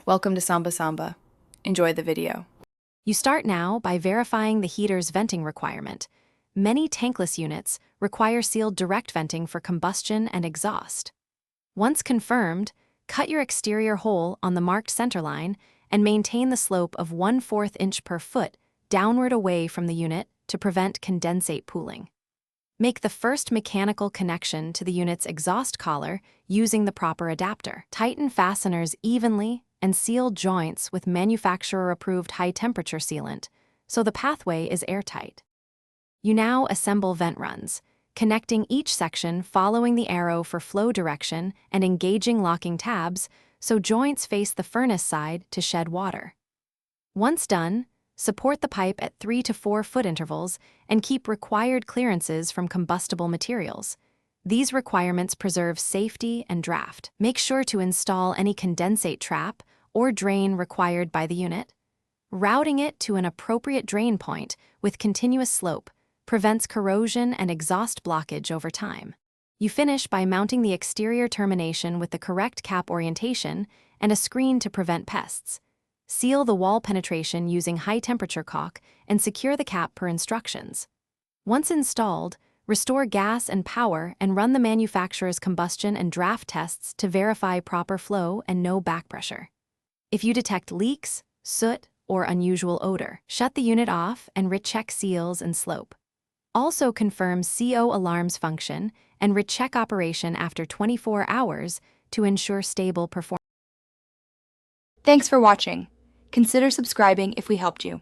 Welcome to Samba Samba. Enjoy the video. You start now by verifying the heater's venting requirement. Many tankless units require sealed direct venting for combustion and exhaust. Once confirmed, cut your exterior hole on the marked centerline and maintain the slope of 1/4 inch per foot downward away from the unit to prevent condensate pooling. Make the first mechanical connection to the unit's exhaust collar using the proper adapter. Tighten fasteners evenly and seal joints with manufacturer-approved high-temperature sealant so the pathway is airtight. You now assemble vent runs, connecting each section following the arrow for flow direction and engaging locking tabs so joints face the furnace side to shed water. Once done, support the pipe at 3 to 4 foot intervals and keep required clearances from combustible materials. These requirements preserve safety and draft. Make sure to install any condensate trap or drain required by the unit. Routing it to an appropriate drain point with continuous slope prevents corrosion and exhaust blockage over time. You finish by mounting the exterior termination with the correct cap orientation and a screen to prevent pests. Seal the wall penetration using high-temperature caulk and secure the cap per instructions. Once installed, restore gas and power and run the manufacturer's combustion and draft tests to verify proper flow and no back pressure. If you detect leaks, soot, or unusual odor, shut the unit off and recheck seals and slope. Also confirm CO alarms function and recheck operation after 24 hours to ensure stable performance. Thanks for watching. Consider subscribing if we helped you.